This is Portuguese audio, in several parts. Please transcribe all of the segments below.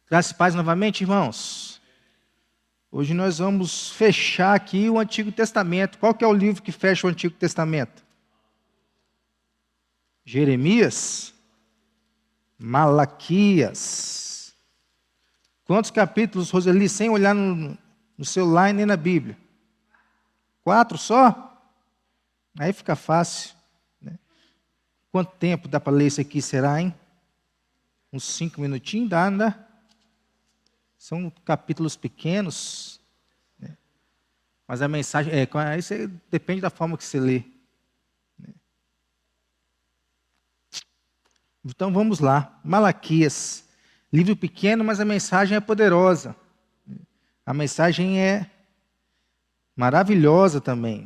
Graças e paz novamente, irmãos. Hoje nós vamos fechar aqui o Antigo Testamento. Qual que é o livro que fecha o Antigo Testamento? Jeremias? Malaquias. Quantos capítulos, Roseli, sem olhar no celular e nem na Bíblia? 4 só? Aí fica fácil, né? Quanto tempo dá para ler isso aqui, será, hein? Uns 5 minutinhos dá, não dá? São capítulos pequenos, né? Mas a mensagem, isso depende da forma que você lê, né? Então vamos lá, Malaquias, livro pequeno, mas a mensagem é poderosa. A mensagem é maravilhosa também.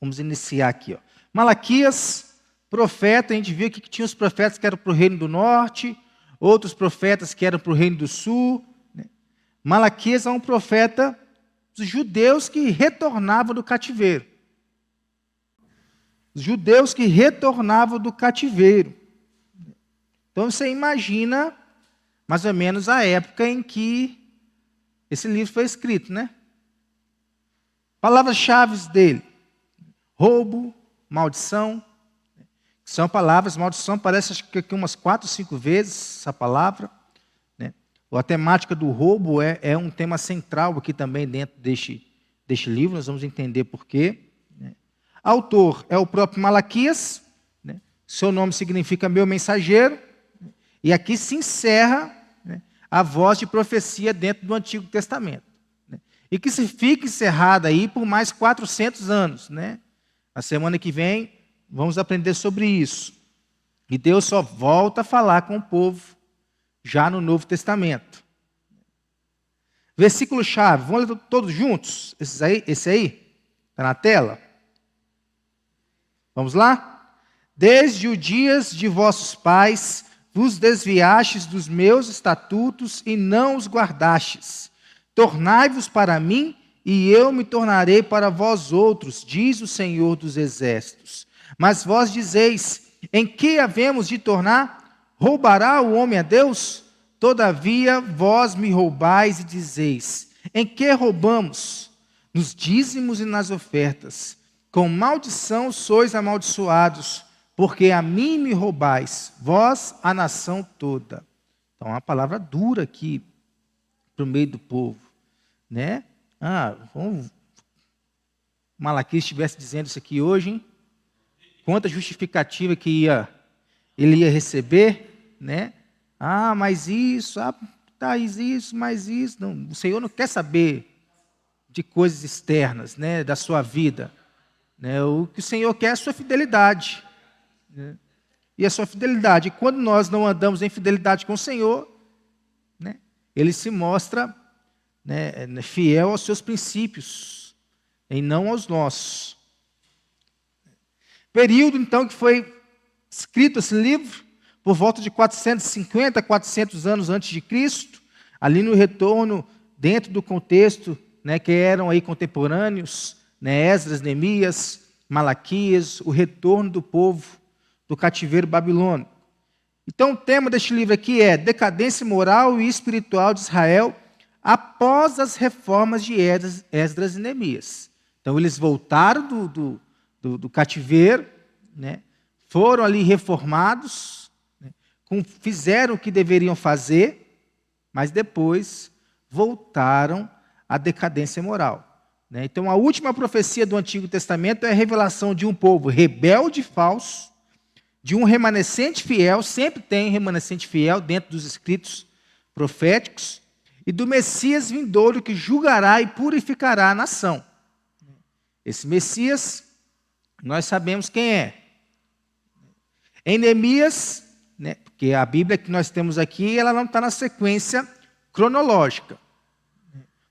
Vamos iniciar aqui, ó. Malaquias, profeta, a gente viu aqui que tinha os profetas que eram para o reino do norte, outros profetas que eram para o reino do sul, né? Malaquias é um profeta dos judeus que retornavam do cativeiro. Os judeus que retornavam do cativeiro. Então você imagina mais ou menos a época em que esse livro foi escrito, né? Palavras-chave dele: roubo, maldição. São palavras, maldição aparece acho que aqui umas 4, 5 vezes essa palavra, né? A temática do roubo é um tema central aqui também dentro deste livro, nós vamos entender por quê, né? Autor é o próprio Malaquias, né? Seu nome significa meu mensageiro, né? E aqui se encerra, né, a voz de profecia dentro do Antigo Testamento, né? E que se fica encerrada aí por mais 400 anos, né? A semana que vem vamos aprender sobre isso. E Deus só volta a falar com o povo já no Novo Testamento. Versículo-chave, vamos ler todos juntos? Esse aí? Está na tela? Vamos lá? Desde os dias de vossos pais, vos desviastes dos meus estatutos e não os guardastes. Tornai-vos para mim, e eu me tornarei para vós outros, diz o Senhor dos Exércitos. Mas vós dizeis: em que havemos de tornar? Roubará o homem a Deus? Todavia vós me roubais e dizeis: em que roubamos? Nos dízimos e nas ofertas. Com maldição sois amaldiçoados, porque a mim me roubais, vós a nação toda. Então, uma palavra dura aqui para o meio do povo, né? Malaquias estivesse dizendo isso aqui hoje, hein? Quanta justificativa que ele ia receber, né? Mas isso, isso, mas isso. Não, o Senhor não quer saber de coisas externas, né, da sua vida, né? O que o Senhor quer é a sua fidelidade, né? E a sua fidelidade. E quando nós não andamos em fidelidade com o Senhor, né, Ele se mostra, né, fiel aos seus princípios, e não aos nossos. Período, então, que foi escrito esse livro, por volta de 450, 400 anos antes de Cristo, ali no retorno, dentro do contexto, né, que eram aí contemporâneos, né, Esdras, Neemias, Malaquias, o retorno do povo do cativeiro babilônico. Então, o tema deste livro aqui é decadência moral e espiritual de Israel após as reformas de Esdras e Neemias. Então, eles voltaram do cativeiro, né? Foram ali reformados, né? Fizeram o que deveriam fazer, mas depois voltaram à decadência moral, né? Então, a última profecia do Antigo Testamento é a revelação de um povo rebelde e falso, de um remanescente fiel, sempre tem remanescente fiel dentro dos escritos proféticos, e do Messias vindouro que julgará e purificará a nação. Esse Messias, nós sabemos quem é. Em Neemias, né, porque a Bíblia que nós temos aqui, ela não está na sequência cronológica.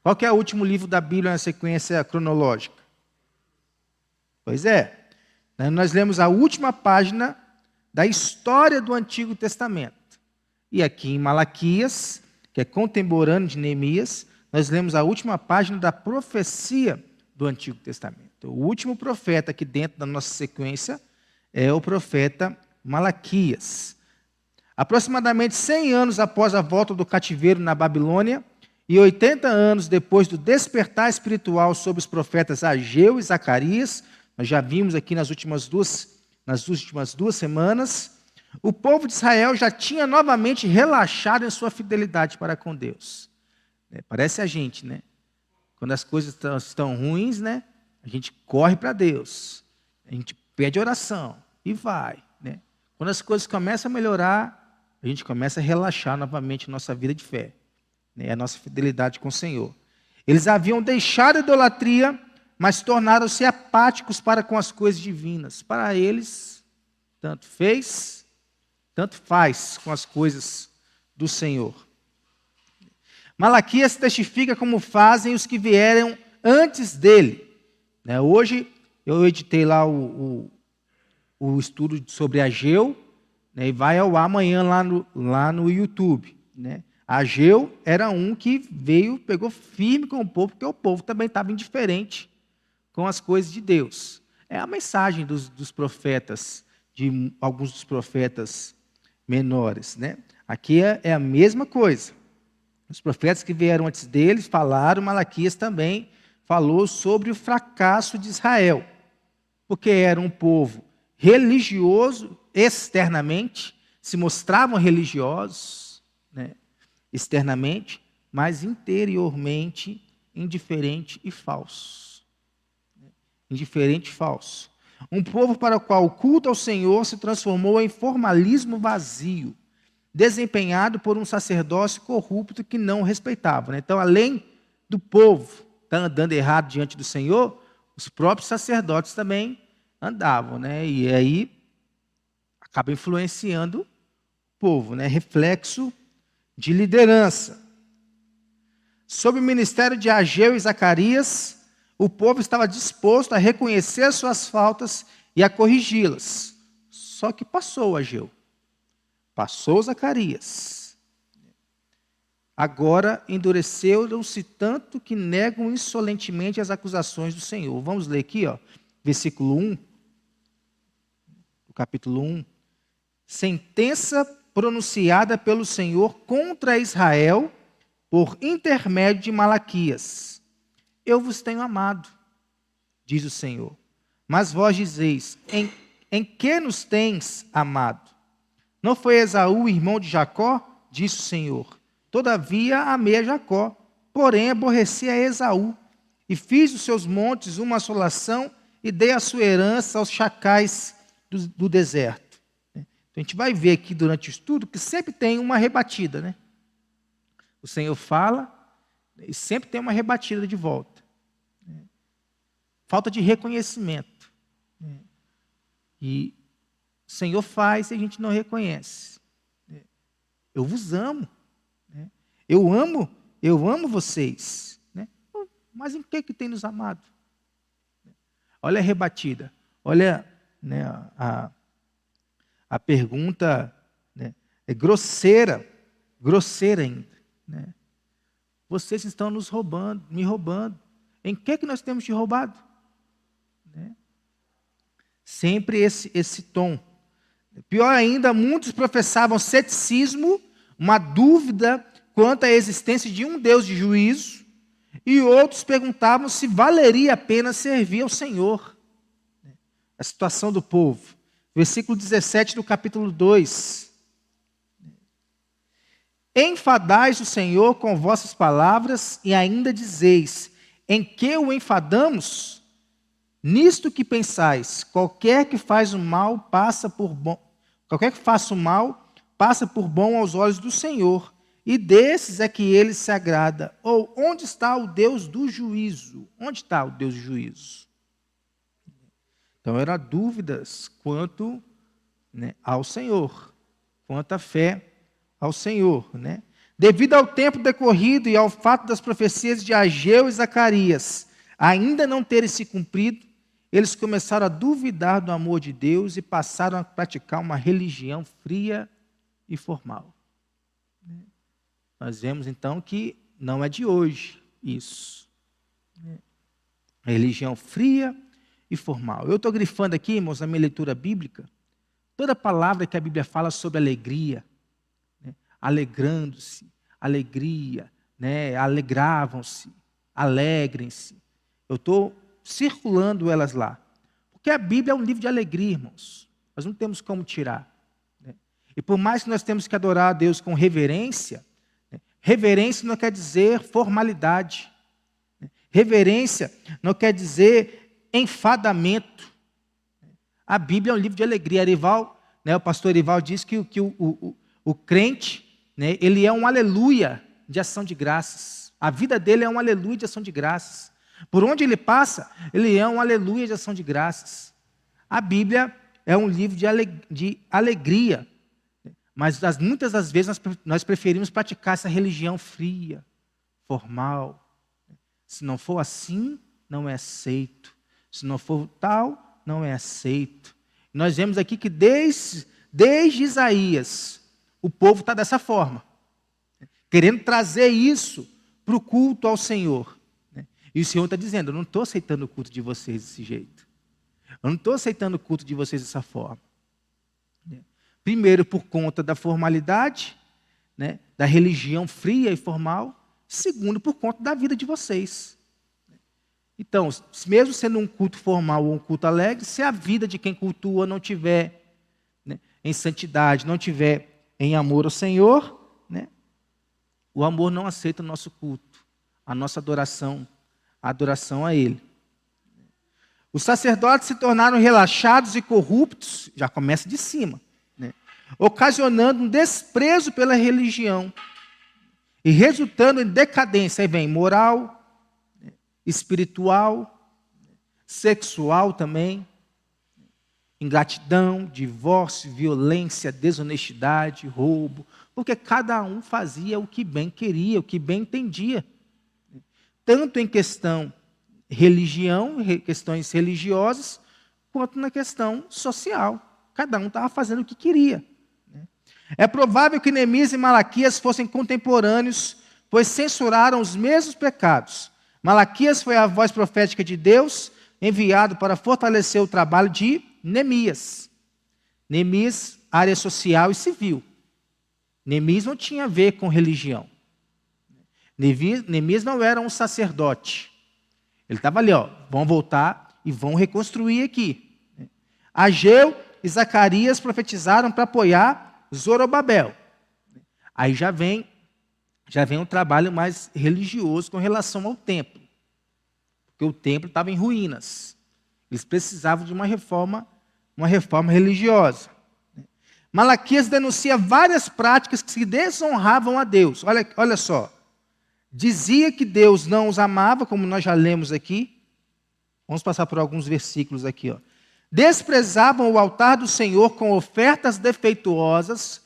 Qual que é o último livro da Bíblia na sequência cronológica? Pois é. Nós lemos a última página da história do Antigo Testamento. E aqui em Malaquias, que é contemporâneo de Neemias, nós lemos a última página da profecia do Antigo Testamento. O último profeta aqui dentro da nossa sequência é o profeta Malaquias. Aproximadamente 100 anos após a volta do cativeiro na Babilônia e 80 anos depois do despertar espiritual sobre os profetas Ageu e Zacarias, nós já vimos aqui nas últimas duas semanas, o povo de Israel já tinha novamente relaxado em sua fidelidade para com Deus. Parece a gente, né? Quando as coisas estão ruins, né? A gente corre para Deus, a gente pede oração e vai, né? Quando as coisas começam a melhorar, a gente começa a relaxar novamente nossa vida de fé, né? A nossa fidelidade com o Senhor. Eles haviam deixado a idolatria, mas tornaram-se apáticos para com as coisas divinas. Para eles, tanto fez, tanto faz com as coisas do Senhor. Malaquias testifica como fazem os que vieram antes dele. Hoje, eu editei lá o estudo sobre Ageu, né, e vai ao ar amanhã lá no YouTube. Né? Ageu era um que pegou firme com o povo, porque o povo também estava indiferente com as coisas de Deus. É a mensagem dos profetas, de alguns dos profetas menores. Né? Aqui é a mesma coisa. Os profetas que vieram antes deles falaram, Malaquias também falou sobre o fracasso de Israel, porque era um povo religioso externamente, se mostravam religiosos, né, externamente, mas interiormente indiferente e falso. Indiferente e falso. Um povo para o qual o culto ao Senhor se transformou em formalismo vazio, desempenhado por um sacerdócio corrupto que não respeitava. Né? Então, além do povo estar andando errado diante do Senhor, os próprios sacerdotes também andavam. Né? E aí, acaba influenciando o povo. Né? Reflexo de liderança. Sob o ministério de Ageu e Zacarias, o povo estava disposto a reconhecer as suas faltas e a corrigi-las. Só que passou Ageu. Passou Zacarias. Agora endureceram-se tanto que negam insolentemente as acusações do Senhor. Vamos ler aqui, versículo 1, do capítulo 1. Sentença pronunciada pelo Senhor contra Israel por intermédio de Malaquias. Eu vos tenho amado, diz o Senhor. Mas vós dizeis, em que nos tens amado? Não foi Esaú, irmão de Jacó? Disse o Senhor. Todavia amei a Jacó, porém aborreci a Esaú. E fiz dos seus montes uma assolação e dei a sua herança aos chacais do deserto. Então a gente vai ver aqui durante o estudo que sempre tem uma rebatida. Né? O Senhor fala e sempre tem uma rebatida de volta. Falta de reconhecimento. E o Senhor faz e a gente não reconhece. Eu vos amo. Eu amo vocês. Mas em que tem nos amado? Olha a rebatida. Olha, né, a pergunta, né, é grosseira ainda. Né? Vocês estão nos roubando, me roubando. Em que nós temos te roubado? Né? Sempre esse tom. Pior ainda, muitos professavam ceticismo, uma dúvida quanto à existência de um Deus de juízo, e outros perguntavam se valeria a pena servir ao Senhor. A situação do povo. Versículo 17 do capítulo 2. Enfadais o Senhor com vossas palavras e ainda dizeis, em que o enfadamos? Nisto que pensais, qualquer que faça o mal passa por bom aos olhos do Senhor, e desses é que ele se agrada. Ou onde está o Deus do juízo? Onde está o Deus do juízo? Então eram dúvidas quanto, né, ao Senhor, quanto à fé ao Senhor. Né? Devido ao tempo decorrido e ao fato das profecias de Ageu e Zacarias ainda não terem se cumprido, eles começaram a duvidar do amor de Deus e passaram a praticar uma religião fria e formal. Nós vemos então que não é de hoje isso. A religião fria e formal. Eu estou grifando aqui, irmãos, na minha leitura bíblica, toda palavra que a Bíblia fala sobre alegria, alegrando-se, alegria, né? Alegravam-se, alegrem-se. Eu estou circulando elas lá. Porque a Bíblia é um livro de alegria, irmãos. Nós não temos como tirar. Né? E por mais que nós temos que adorar a Deus com reverência, né? Reverência não quer dizer formalidade. Né? Reverência não quer dizer enfadamento. A Bíblia é um livro de alegria. Arival, né, o pastor Arival diz que o crente, né, ele é um aleluia de ação de graças. A vida dele é um aleluia de ação de graças. Por onde ele passa, ele é um aleluia de ação de graças. A Bíblia é um livro de alegria. Mas muitas das vezes nós preferimos praticar essa religião fria, formal. Se não for assim, não é aceito. Se não for tal, não é aceito. Nós vemos aqui que desde Isaías, o povo está dessa forma. Querendo trazer isso para o culto ao Senhor. E o Senhor está dizendo, eu não estou aceitando o culto de vocês desse jeito. Eu não estou aceitando o culto de vocês dessa forma. Primeiro, por conta da formalidade, né, da religião fria e formal. Segundo, por conta da vida de vocês. Então, mesmo sendo um culto formal ou um culto alegre, se a vida de quem cultua não tiver, né, em santidade, não tiver em amor ao Senhor, né, o amor não aceita o nosso culto, a nossa adoração, a adoração a Ele. Os sacerdotes se tornaram relaxados e corruptos, já começa de cima, né, ocasionando um desprezo pela religião e resultando em decadência. Aí vem moral, espiritual, sexual também, ingratidão, divórcio, violência, desonestidade, roubo, porque cada um fazia o que bem queria, o que bem entendia. Tanto em questão religião, questões religiosas, quanto na questão social. Cada um estava fazendo o que queria. É provável que Neemias e Malaquias fossem contemporâneos, pois censuraram os mesmos pecados. Malaquias foi a voz profética de Deus, enviado para fortalecer o trabalho de Neemias. Neemias, área social e civil. Neemias não tinha a ver com religião. Neemias não era um sacerdote. Ele estava ali, vão voltar e vão reconstruir aqui. Ageu e Zacarias profetizaram para apoiar Zorobabel. Aí já vem um trabalho mais religioso com relação ao templo. Porque o templo estava em ruínas. Eles precisavam de uma reforma religiosa. Malaquias denuncia várias práticas que desonravam a Deus. Olha só. Dizia que Deus não os amava, como nós já lemos aqui. Vamos passar por alguns versículos aqui. Desprezavam o altar do Senhor com ofertas defeituosas,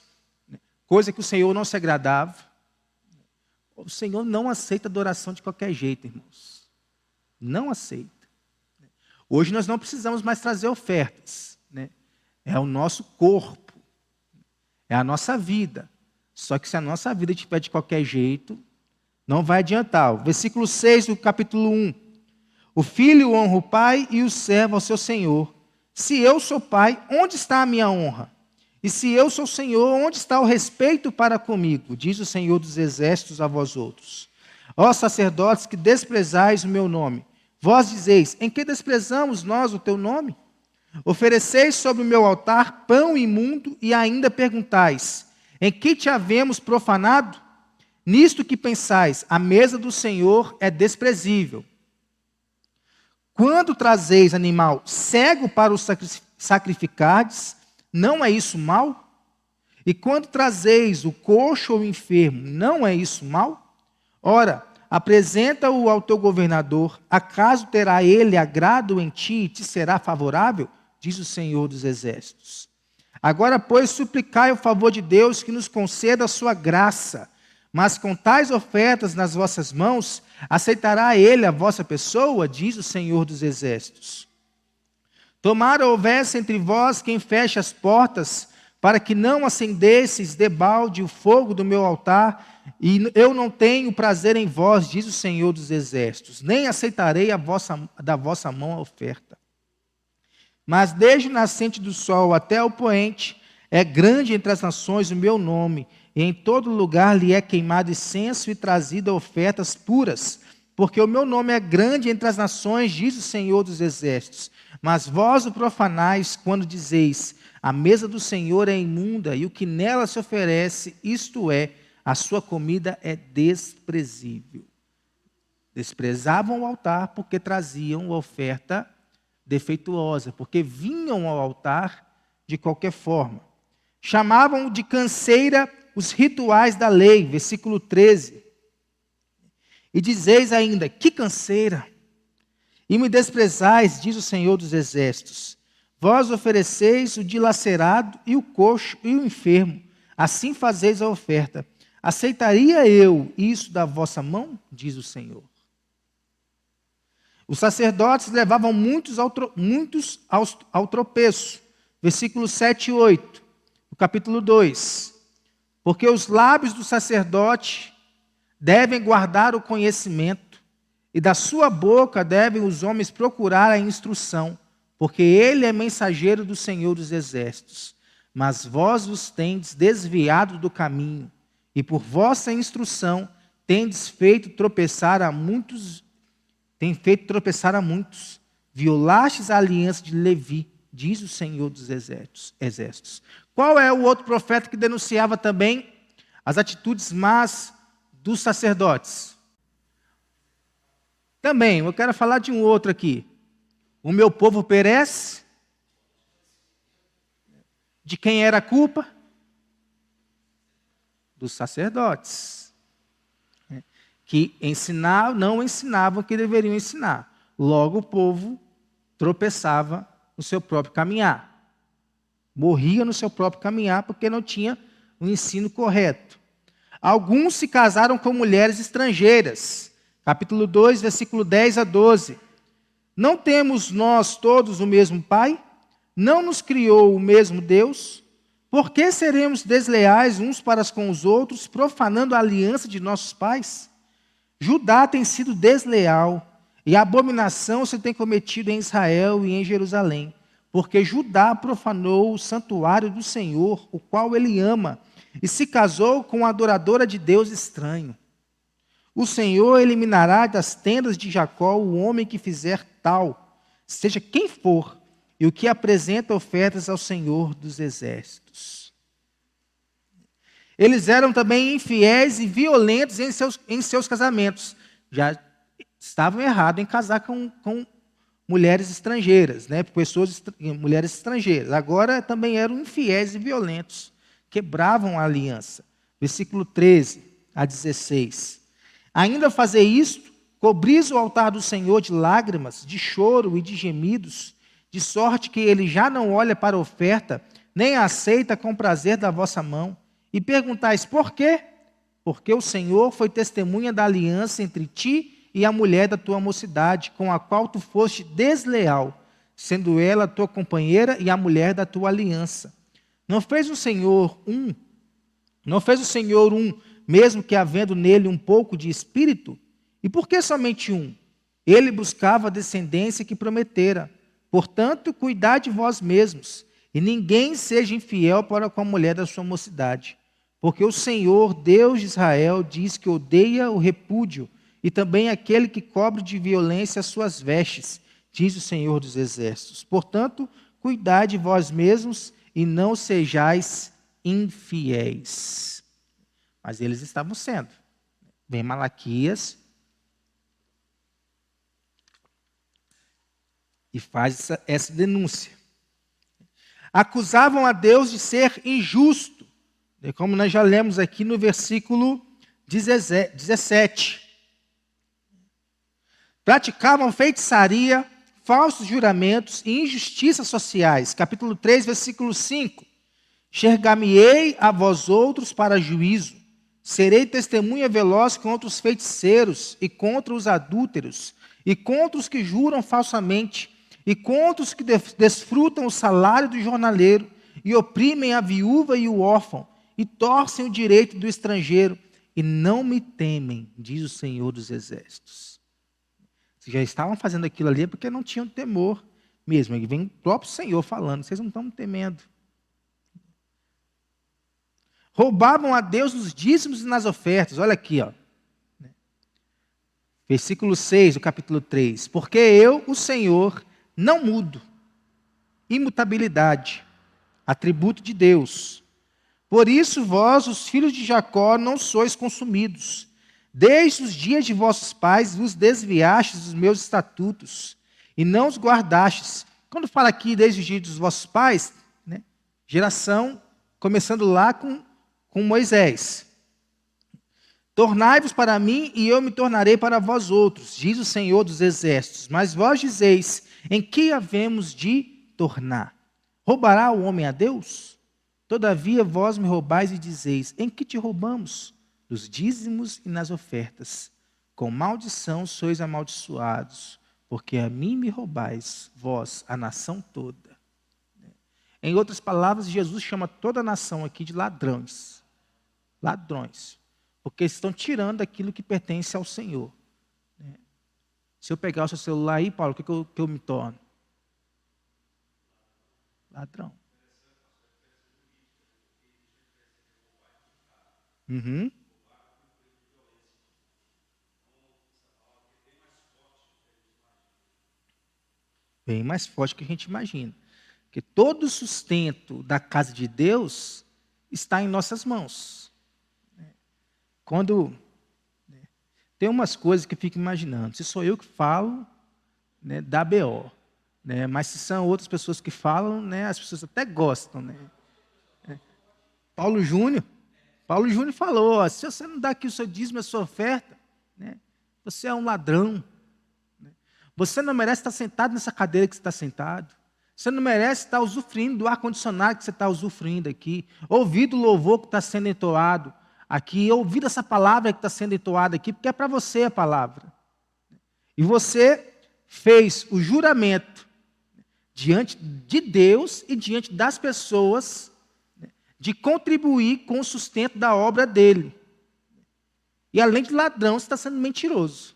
coisa que o Senhor não se agradava. O Senhor não aceita adoração de qualquer jeito, irmãos. Não aceita. Hoje nós não precisamos mais trazer ofertas. Né? É o nosso corpo. É a nossa vida. Só que se a nossa vida estiver de qualquer jeito, não vai adiantar. O versículo 6 do capítulo 1. O filho honra o pai e o servo ao seu senhor. Se eu sou pai, onde está a minha honra? E se eu sou Senhor, onde está o respeito para comigo? Diz o Senhor dos exércitos a vós outros. Ó sacerdotes que desprezais o meu nome. Vós dizeis, em que desprezamos nós o teu nome? Ofereceis sobre o meu altar pão imundo e ainda perguntais, em que te havemos profanado? Nisto que pensais, a mesa do Senhor é desprezível. Quando trazeis animal cego para o sacrificardes, não é isso mal? E quando trazeis o coxo ou o enfermo, não é isso mal? Ora, apresenta-o ao teu governador, acaso terá ele agrado em ti e te será favorável? Diz o Senhor dos exércitos. Agora, pois, suplicai o favor de Deus que nos conceda a sua graça, mas com tais ofertas nas vossas mãos, aceitará ele a vossa pessoa? Diz o Senhor dos exércitos. Tomara houvesse entre vós quem feche as portas, para que não acendesseis debalde o fogo do meu altar, e eu não tenho prazer em vós, diz o Senhor dos exércitos, nem aceitarei da vossa mão a oferta. Mas desde o nascente do sol até o poente, é grande entre as nações o meu nome, e em todo lugar lhe é queimado incenso e trazido ofertas puras, porque o meu nome é grande entre as nações, diz o Senhor dos Exércitos. Mas vós o profanais quando dizeis, a mesa do Senhor é imunda, e o que nela se oferece, isto é, a sua comida é desprezível. Desprezavam o altar porque traziam oferta defeituosa, porque vinham ao altar de qualquer forma. Chamavam de canseira os rituais da lei, versículo 13. E dizeis ainda, que canseira! E me desprezais, diz o Senhor dos Exércitos. Vós ofereceis o dilacerado e o coxo e o enfermo, assim fazeis a oferta. Aceitaria eu isso da vossa mão? Diz o Senhor. Os sacerdotes levavam muitos ao tropeço. Versículos 7 e 8, do capítulo 2. Porque os lábios do sacerdote devem guardar o conhecimento, e da sua boca devem os homens procurar a instrução, porque ele é mensageiro do Senhor dos Exércitos. Mas vós vos tendes desviado do caminho, e por vossa instrução tendes feito tropeçar a muitos. Violastes a aliança de Levi, diz o Senhor dos Exércitos. Qual é o outro profeta que denunciava também as atitudes más dos sacerdotes? Também, eu quero falar de um outro aqui. O meu povo perece. De quem era a culpa? Dos sacerdotes. Que não ensinavam o que deveriam ensinar. Logo o povo tropeçava no seu próprio caminhar. Morria no seu próprio caminhar porque não tinha o ensino correto. Alguns se casaram com mulheres estrangeiras. Capítulo 2, versículo 10 a 12. Não temos nós todos o mesmo Pai? Não nos criou o mesmo Deus? Por que seremos desleais uns para com os outros, profanando a aliança de nossos pais? Judá tem sido desleal, e a abominação se tem cometido em Israel e em Jerusalém, porque Judá profanou o santuário do Senhor, o qual ele ama, e se casou com a adoradora de Deus estranho. O Senhor eliminará das tendas de Jacó o homem que fizer tal, seja quem for, e o que apresenta ofertas ao Senhor dos Exércitos. Eles eram também infiéis e violentos em seus casamentos. Já estavam errados em casar com mulheres estrangeiras, né? Mulheres estrangeiras. Agora também eram infiéis e violentos, quebravam a aliança. Versículo 13 a 16. Ainda fazer isto, cobris o altar do Senhor de lágrimas, de choro e de gemidos, de sorte que ele já não olha para a oferta, nem a aceita com prazer da vossa mão. E perguntais, por quê? Porque o Senhor foi testemunha da aliança entre ti e a mulher da tua mocidade, com a qual tu foste desleal, sendo ela a tua companheira e a mulher da tua aliança. Não fez o Senhor um, mesmo que havendo nele um pouco de espírito? E por que somente um? Ele buscava a descendência que prometera. Portanto, cuidai de vós mesmos, e ninguém seja infiel para com a mulher da sua mocidade. Porque o Senhor, Deus de Israel, diz que odeia o repúdio, e também aquele que cobre de violência as suas vestes, diz o Senhor dos Exércitos. Portanto, cuidai de vós mesmos, e não sejais infiéis. Mas eles estavam sendo. Vem Malaquias e faz essa denúncia. Acusavam a Deus de ser injusto, como nós já lemos aqui no versículo 17. Praticavam feitiçaria, falsos juramentos e injustiças sociais. Capítulo 3, versículo 5. Enxergar-me-ei a vós outros para juízo. Serei testemunha veloz contra os feiticeiros e contra os adúlteros, e contra os que juram falsamente, e contra os que desfrutam o salário do jornaleiro, e oprimem a viúva e o órfão, e torcem o direito do estrangeiro, e não me temem, diz o Senhor dos Exércitos. Se já estavam fazendo aquilo ali é porque não tinham temor mesmo. Aí vem o próprio Senhor falando, vocês não estão temendo. roubavam a Deus nos dízimos e nas ofertas. Olha aqui, ó. Versículo 6 do capítulo 3. Porque eu, o Senhor, não mudo. Imutabilidade, atributo de Deus. Por isso vós, os filhos de Jacó, não sois consumidos. Desde os dias de vossos pais vos desviastes dos meus estatutos, e não os guardastes. Quando fala aqui desde os dias dos vossos pais, né, geração, começando lá com Moisés. Tornai-vos para mim, e eu me tornarei para vós outros, diz o Senhor dos Exércitos. Mas vós dizeis, em que havemos de tornar? Roubará o homem a Deus? Todavia vós me roubais e dizeis, em que te roubamos? Nos dízimos e nas ofertas. Com maldição sois amaldiçoados, porque a mim me roubais, vós, a nação toda. Em outras palavras, Jesus chama toda a nação aqui de ladrões. Ladrões. Porque estão tirando aquilo que pertence ao Senhor. Se eu pegar o seu celular aí, Paulo, o que eu me torno? Ladrão. Uhum. Bem mais forte que a gente imagina. Porque todo o sustento da casa de Deus está em nossas mãos. Quando tem umas coisas que eu fico imaginando, se sou eu que falo, né, dá BO, né, mas se são outras pessoas que falam, né, as pessoas até gostam, né. Paulo Júnior falou, ó, se você não dá aqui o seu dízimo, a sua oferta, né, você é um ladrão. Né, você não merece estar sentado nessa cadeira que você está sentado. Você não merece estar usufruindo do ar-condicionado que você está usufruindo aqui, ouvir do louvor que está sendo entoado aqui, ouvir essa palavra que está sendo entoada aqui, porque é para você a palavra. E você fez o juramento diante de Deus e diante das pessoas de contribuir com o sustento da obra dele. E além de ladrão, você está sendo mentiroso.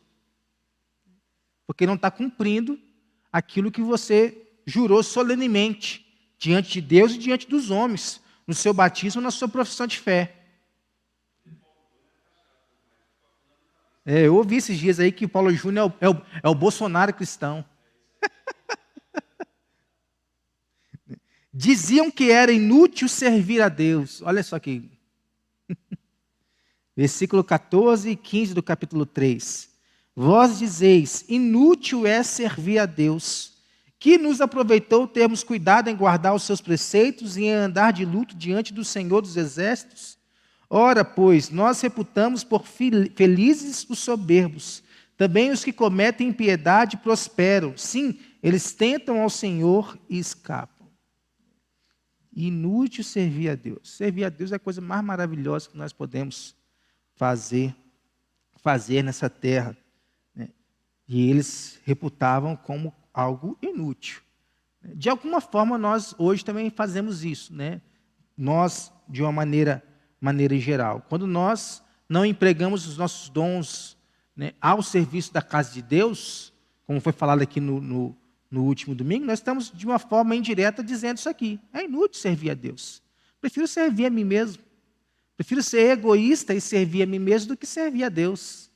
Porque não está cumprindo aquilo que você jurou solenemente diante de Deus e diante dos homens, no seu batismo, na sua profissão de fé. Eu ouvi esses dias aí que o Paulo Júnior é o Bolsonaro cristão. Diziam que era inútil servir a Deus. Olha só aqui. Versículo 14 e 15 do capítulo 3. Vós dizeis, inútil é servir a Deus, que nos aproveitou termos cuidado em guardar os seus preceitos e em andar de luto diante do Senhor dos Exércitos? Ora, pois, nós reputamos por felizes os soberbos. Também os que cometem impiedade prosperam. Sim, eles tentam ao Senhor e escapam. Inútil servir a Deus. Servir a Deus é a coisa mais maravilhosa que nós podemos fazer nessa terra. Né? E eles reputavam como algo inútil. De alguma forma, nós hoje também fazemos isso. Né? Nós, de uma maneira geral. Quando nós não empregamos os nossos dons, né, ao serviço da casa de Deus, como foi falado aqui no último domingo, nós estamos de uma forma indireta dizendo isso aqui. É inútil servir a Deus. Prefiro servir a mim mesmo. Prefiro ser egoísta e servir a mim mesmo do que servir a Deus.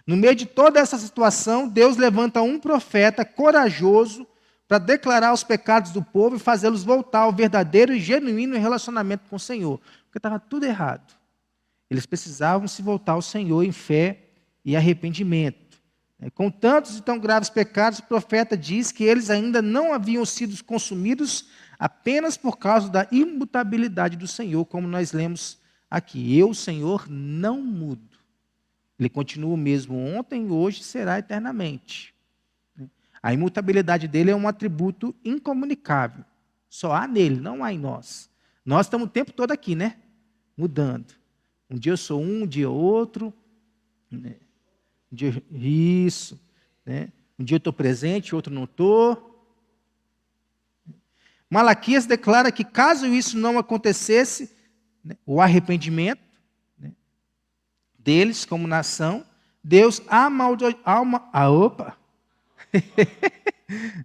No meio de toda essa situação, Deus levanta um profeta corajoso para declarar os pecados do povo e fazê-los voltar ao verdadeiro e genuíno relacionamento com o Senhor. Porque estava tudo errado. Eles precisavam se voltar ao Senhor em fé e arrependimento. Com tantos e tão graves pecados, o profeta diz que eles ainda não haviam sido consumidos apenas por causa da imutabilidade do Senhor, como nós lemos aqui. Eu, Senhor, não mudo. Ele continua o mesmo ontem, hoje e será eternamente. A imutabilidade dele é um atributo incomunicável. Só há nele, não há em nós. Nós estamos o tempo todo aqui, né? Mudando. Um dia eu sou um dia outro. Né? Um dia, isso. Né? Um dia eu estou presente, outro não estou. Malaquias declara que caso isso não acontecesse, né, o arrependimento, né, deles como nação, Deus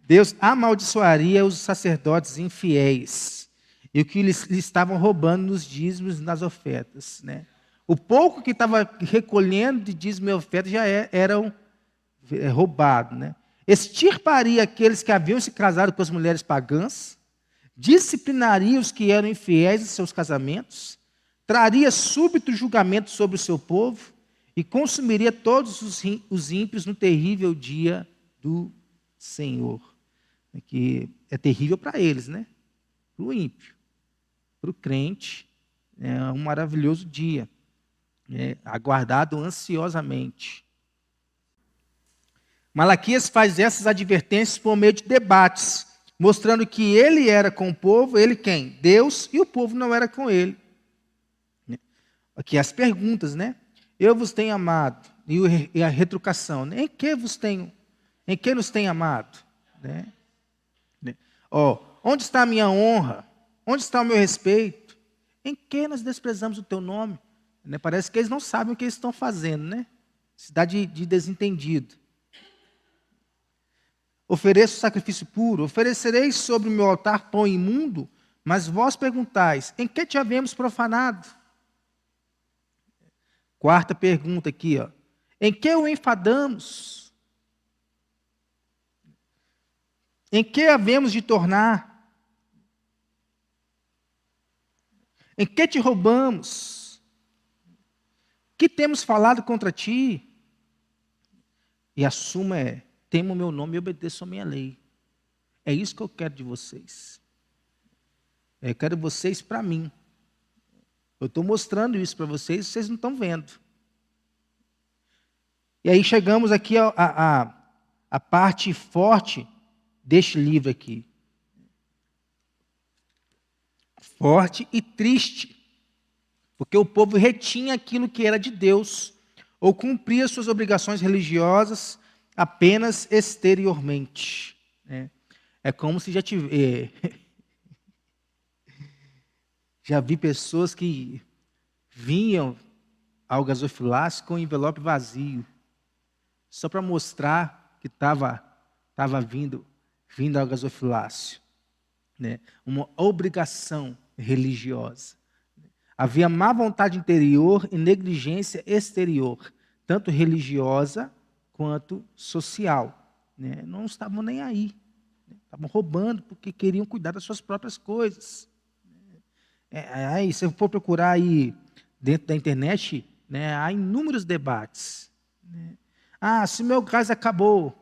Deus amaldiçoaria os sacerdotes infiéis. e o que lhes estavam roubando nos dízimos e nas ofertas, né? O pouco que estava recolhendo de dízimo e oferta já eram roubados, né? Extirparia aqueles que haviam se casado com as mulheres pagãs, disciplinaria os que eram infiéis em seus casamentos, traria súbito julgamento sobre o seu povo e consumiria todos os ímpios no terrível dia do Senhor. Que é terrível para eles, né? Para o ímpio. Para o crente, é um maravilhoso dia, aguardado ansiosamente. Malaquias faz essas advertências por meio de debates, mostrando que ele era com o povo, ele quem? Deus, e o povo não era com ele. Aqui as perguntas, né? Eu vos tenho amado, e a retrucação, né? Em que vos tenho? Em que nos tem amado? Né? Onde está a minha honra? Onde está o meu respeito? Em que nós desprezamos o teu nome? Né? Parece que eles não sabem o que eles estão fazendo, né? Cidade de desentendido. Ofereço sacrifício puro, oferecereis sobre o meu altar pão imundo, mas vós perguntais, em que te havemos profanado? Quarta pergunta aqui, em que o enfadamos? Em que havemos de tornar? Em que te roubamos? Que temos falado contra ti? E a suma é, temo o meu nome e obedeço a minha lei. É isso que eu quero de vocês. Eu quero vocês para mim. Eu estou mostrando isso para vocês, vocês não estão vendo. E aí chegamos aqui a parte forte deste livro aqui. Forte e triste. Porque o povo retinha aquilo que era de Deus, ou cumpria suas obrigações religiosas apenas exteriormente. Né? É como se já tivesse... Já vi pessoas que vinham ao gasofilácio com o envelope vazio, só para mostrar que estava vindo ao gasofilácio. Né? Uma obrigação religiosa. Havia má vontade interior e negligência exterior, tanto religiosa quanto social. Né? Não estavam nem aí. Estavam roubando porque queriam cuidar das suas próprias coisas. Aí, se eu for procurar aí dentro da internet, né, há inúmeros debates. Né? Se meu gás acabou,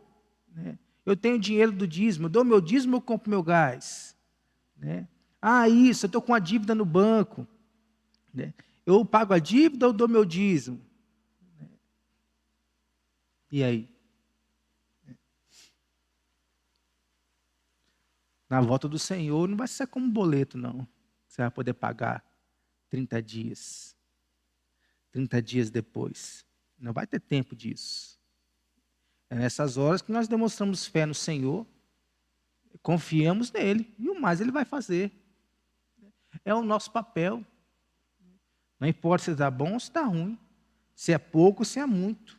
né, eu tenho dinheiro do dízimo, eu dou meu dízimo ou compro meu gás? Né? Isso, eu estou com a dívida no banco. Né? Eu pago a dívida ou dou meu dízimo? E aí? Na volta do Senhor não vai ser como um boleto, não. Você vai poder pagar 30 dias. 30 dias depois. Não vai ter tempo disso. É nessas horas que nós demonstramos fé no Senhor, confiamos nele, e o mais ele vai fazer. É o nosso papel. Não importa se está bom ou se está ruim. Se é pouco ou se é muito.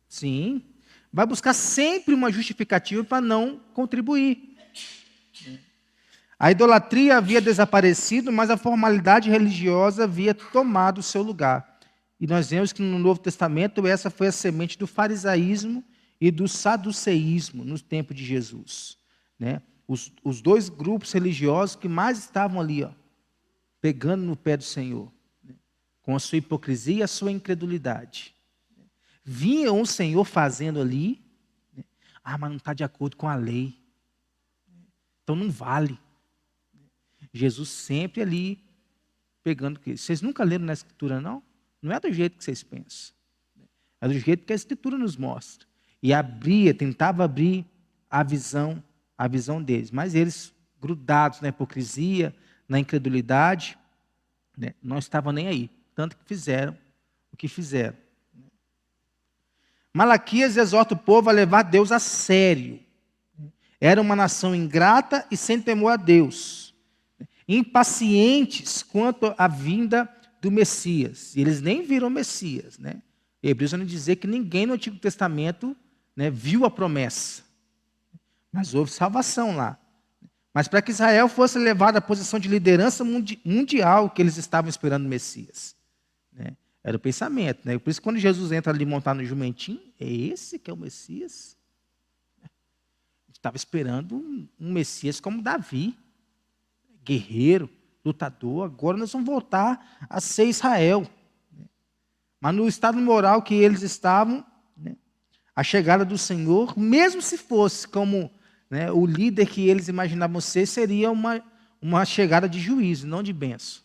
Sim. Vai buscar sempre uma justificativa para não contribuir. A idolatria havia desaparecido, mas a formalidade religiosa havia tomado o seu lugar. E nós vemos que no Novo Testamento essa foi a semente do farisaísmo e do saduceísmo no tempo de Jesus. Né? Os dois grupos religiosos que mais estavam ali, pegando no pé do Senhor, né? Com a sua hipocrisia e a sua incredulidade. Vinham o Senhor fazendo ali, né? Mas não está de acordo com a lei. Então não vale. Jesus sempre ali pegando o que? Vocês nunca leram na Escritura, não? Não é do jeito que vocês pensam. É do jeito que a Escritura nos mostra. E tentava abrir a visão deles. Mas eles, grudados na hipocrisia, na incredulidade, né, não estavam nem aí. Tanto que fizeram o que fizeram. Malaquias exorta o povo a levar Deus a sério. Era uma nação ingrata e sem temor a Deus. Impacientes quanto à vinda do Messias. E eles nem viram o Messias. Né? Hebreus vai nos dizer que ninguém no Antigo Testamento, né, viu a promessa. Mas houve salvação lá. mas para que Israel fosse levado à posição de liderança mundial que eles estavam esperando o Messias. Né? Era o pensamento. Né? Por isso, quando Jesus entra ali montado no jumentinho, é esse que é o Messias? A gente estava esperando um Messias como Davi, guerreiro, lutador. Agora nós vamos voltar a ser Israel. Mas no estado moral que eles estavam, né, a chegada do Senhor, mesmo se fosse como, né, o líder que eles imaginavam ser, seria uma chegada de juízo, não de bênção.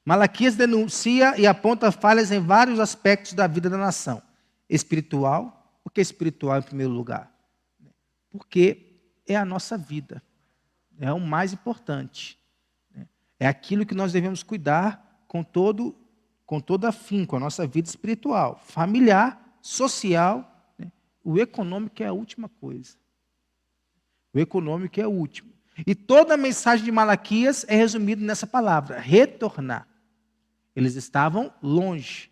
Malaquias denuncia e aponta falhas em vários aspectos da vida da nação. Espiritual, por que espiritual em primeiro lugar? Porque é a nossa vida, é o mais importante. É aquilo que nós devemos cuidar com todo afinco, a nossa vida espiritual, familiar, social, né? O econômico é a última coisa. O econômico é o último. E toda a mensagem de Malaquias é resumida nessa palavra, retornar. Eles estavam longe.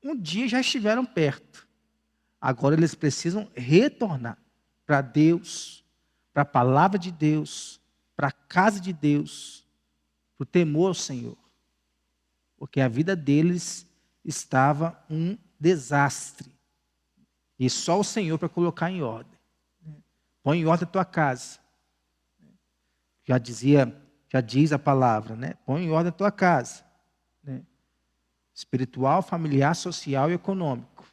Um dia já estiveram perto. Agora eles precisam retornar para Deus, para a palavra de Deus, para a casa de Deus, para o temor ao Senhor. Porque a vida deles estava um desastre. E só o Senhor para colocar em ordem. Põe em ordem a tua casa. Já diz a palavra, né? Põe em ordem a tua casa. Né? Espiritual, familiar, social e econômico.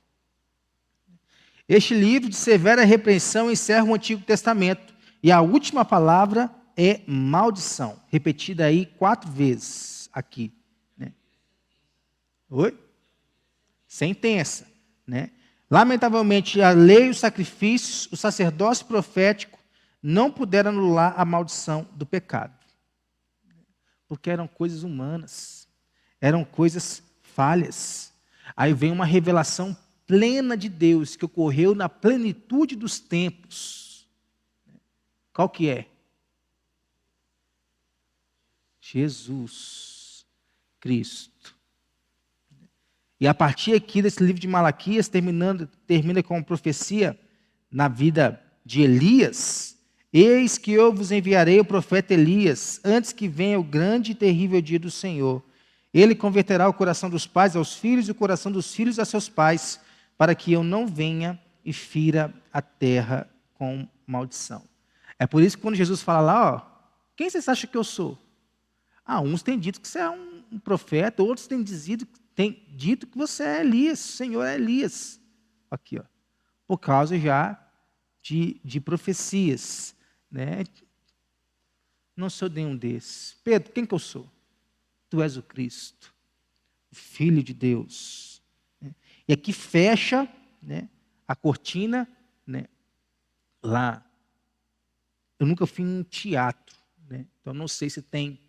Este livro de severa repreensão encerra o Antigo Testamento. E a última palavra é maldição. Repetida aí 4 vezes aqui. Né? Oi? Sentença. Né? Lamentavelmente, a lei, os sacrifícios, o sacerdócio profético não puderam anular a maldição do pecado. Porque eram coisas humanas. Eram coisas falhas. Aí vem uma revelação plena de Deus, que ocorreu na plenitude dos tempos. Qual que é? Jesus Cristo. E a partir aqui desse livro de Malaquias, termina com uma profecia na vida de Elias. Eis que eu vos enviarei o profeta Elias, antes que venha o grande e terrível dia do Senhor. Ele converterá o coração dos pais aos filhos e o coração dos filhos a seus pais, para que eu não venha e fira a terra com maldição. É por isso que quando Jesus fala lá, ó, quem vocês acham que eu sou? Uns têm dito que você é um profeta, outros têm dito que você é Elias, o Senhor é Elias. Aqui, ó, por causa já de profecias. Né? Não sou nenhum desses. Pedro, quem que eu sou? Tu és o Cristo, o Filho de Deus. E aqui fecha, né, a cortina, né, lá. Eu nunca fui em um teatro, né, então não sei se tem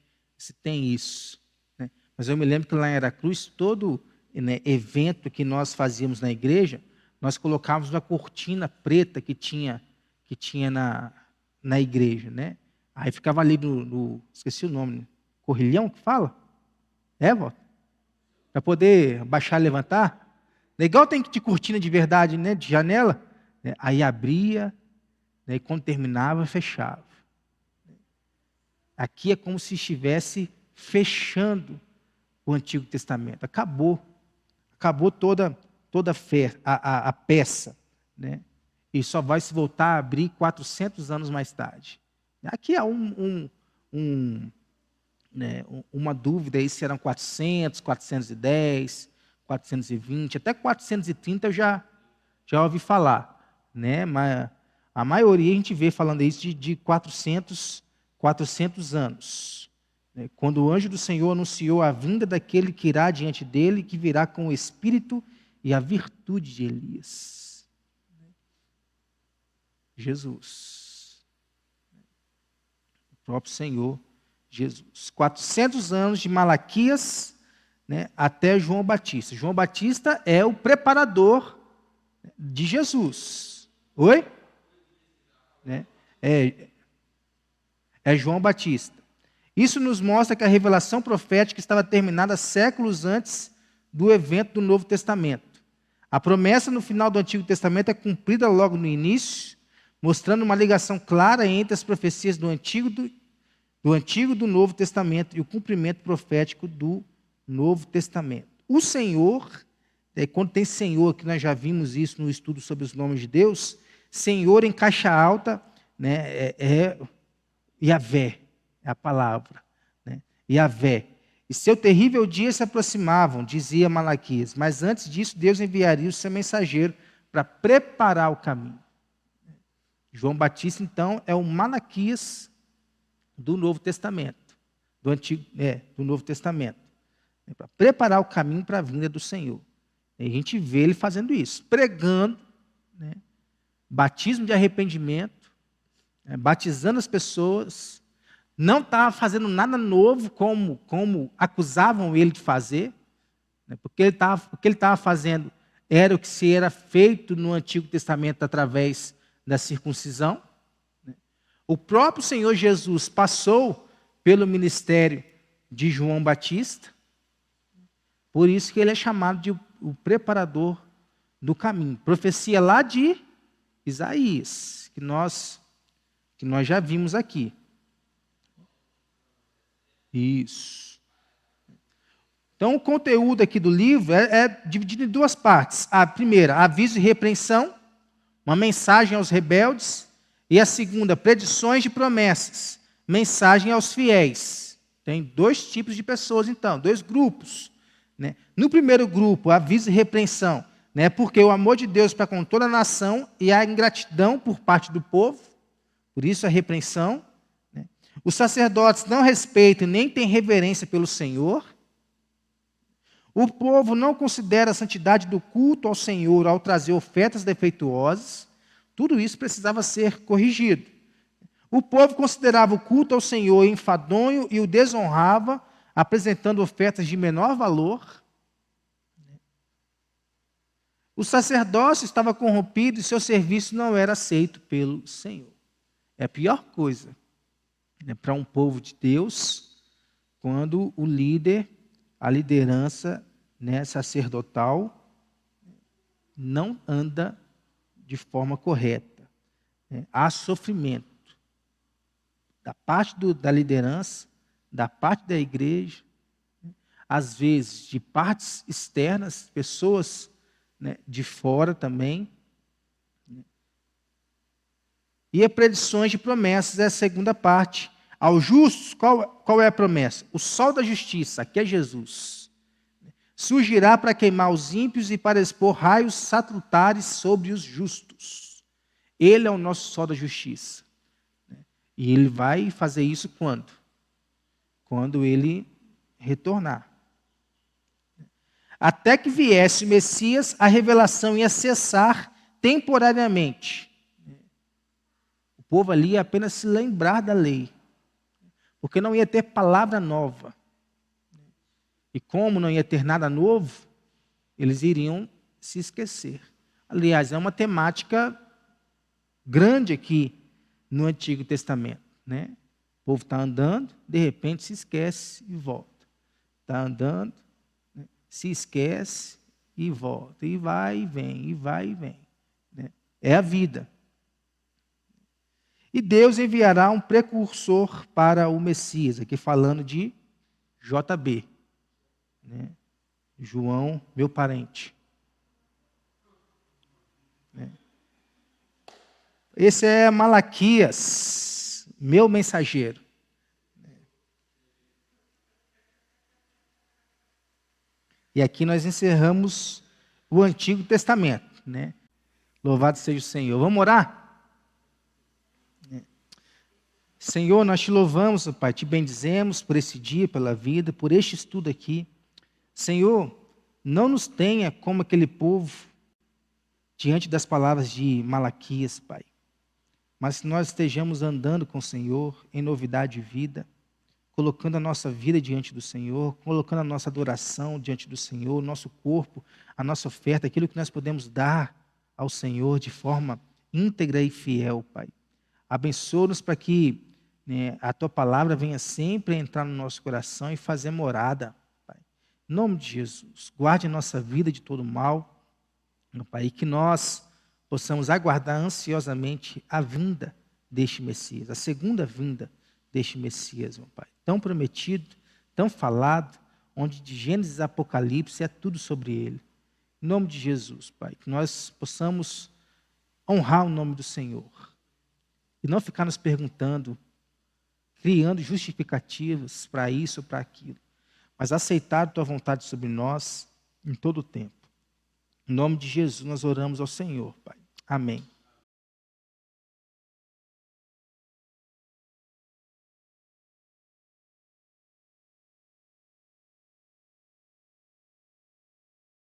isso. Né, mas eu me lembro que lá em Aracruz, todo, né, evento que nós fazíamos na igreja, nós colocávamos uma cortina preta que tinha na igreja. Né? Aí ficava ali esqueci o nome, né? Corrilhão que fala? Volta? Para poder baixar e levantar. Legal tem que de cortina de verdade, né? De janela. Né? Aí abria, né? E quando terminava, fechava. Aqui é como se estivesse fechando o Antigo Testamento. Acabou toda a peça. Né? E só vai se voltar a abrir 400 anos mais tarde. Aqui há né, uma dúvida aí se eram 400, 410, 420, até 430 eu já ouvi falar. Né? Mas a maioria a gente vê falando isso de 400 anos. Né? Quando o anjo do Senhor anunciou a vinda daquele que irá diante dele, que virá com o espírito e a virtude de Elias. Jesus. O próprio Senhor Jesus. 400 anos de Malaquias, né, até João Batista. João Batista é o preparador de Jesus. Oi? Né? É João Batista. Isso nos mostra que a revelação profética estava terminada séculos antes do evento do Novo Testamento. A promessa no final do Antigo Testamento é cumprida logo no início, mostrando uma ligação clara entre as profecias do Antigo e do Novo Testamento e o cumprimento profético do Novo Testamento. O Senhor, quando tem Senhor, que nós já vimos isso no estudo sobre os nomes de Deus, Senhor em caixa alta, né, é Yahvé, é a palavra, né, Yahvé. E seu terrível dia se aproximavam, dizia Malaquias, mas antes disso Deus enviaria o seu mensageiro para preparar o caminho. João Batista, então, é o Malaquias do Novo Testamento, do Novo Testamento, para preparar o caminho para a vinda do Senhor. E a gente vê ele fazendo isso, pregando, né, batismo de arrependimento, batizando as pessoas, não estava fazendo nada novo como acusavam ele de fazer, né, porque o que ele estava fazendo era o que se era feito no Antigo Testamento através da circuncisão. O próprio Senhor Jesus passou pelo ministério de João Batista, por isso que ele é chamado de o preparador do caminho. Profecia lá de Isaías, que nós já vimos aqui. Isso. Então, o conteúdo aqui do livro é dividido em duas partes. A primeira, aviso e repreensão, uma mensagem aos rebeldes. E a segunda, predições de promessas, mensagem aos fiéis. Tem dois tipos de pessoas, então, dois grupos, né? No primeiro grupo, aviso e repreensão, né? Porque o amor de Deus para com toda a nação e a ingratidão por parte do povo, por isso a repreensão. Né? Os sacerdotes não respeitam nem têm reverência pelo Senhor. O povo não considera a santidade do culto ao Senhor ao trazer ofertas defeituosas. Tudo isso precisava ser corrigido. O povo considerava o culto ao Senhor enfadonho e o desonrava, apresentando ofertas de menor valor. O sacerdócio estava corrompido e seu serviço não era aceito pelo Senhor. É a pior coisa, né, para um povo de Deus, quando o líder, a liderança, né, sacerdotal, não anda de forma correta. Né? Há sofrimento da parte da liderança, da parte da igreja, né? Às vezes de partes externas, pessoas, né, de fora também. Né? E a predições de promessas é a segunda parte. Aos justos, qual é a promessa? O sol da justiça, aqui é Jesus, surgirá para queimar os ímpios e para expor raios salutares sobre os justos. Ele é o nosso sol da justiça. E ele vai fazer isso quando? Quando ele retornar. Até que viesse o Messias, a revelação ia cessar temporariamente. O povo ali ia apenas se lembrar da lei, porque não ia ter palavra nova. E como não ia ter nada novo, eles iriam se esquecer. Aliás, é uma temática grande aqui no Antigo Testamento. Né? O povo está andando, de repente se esquece e volta. Está andando, né? Se esquece e volta. E vai e vem, e vai e vem. Né? É a vida. E Deus enviará um precursor para o Messias, aqui falando de JB. Né? João, meu parente. Né? Esse é Malaquias, meu mensageiro. E aqui nós encerramos o Antigo Testamento. Né? Louvado seja o Senhor. Vamos orar? Senhor, nós te louvamos, Pai, te bendizemos por esse dia, pela vida, por este estudo aqui. Senhor, não nos tenha como aquele povo diante das palavras de Malaquias, Pai. Mas que nós estejamos andando com o Senhor em novidade de vida, colocando a nossa vida diante do Senhor, colocando a nossa adoração diante do Senhor, o nosso corpo, a nossa oferta, aquilo que nós podemos dar ao Senhor de forma íntegra e fiel, Pai. Abençoa-nos para que, né, a Tua palavra venha sempre entrar no nosso coração e fazer morada, Pai. Em nome de Jesus, guarde a nossa vida de todo mal, Pai, e que nós possamos aguardar ansiosamente a vinda deste Messias, a segunda vinda deste Messias, meu Pai. Tão prometido, tão falado, onde de Gênesis a Apocalipse é tudo sobre ele. Em nome de Jesus, Pai, que nós possamos honrar o nome do Senhor e não ficar nos perguntando, criando justificativas para isso ou para aquilo, mas aceitar a Tua vontade sobre nós em todo o tempo. Em nome de Jesus nós oramos ao Senhor, Pai. Amém.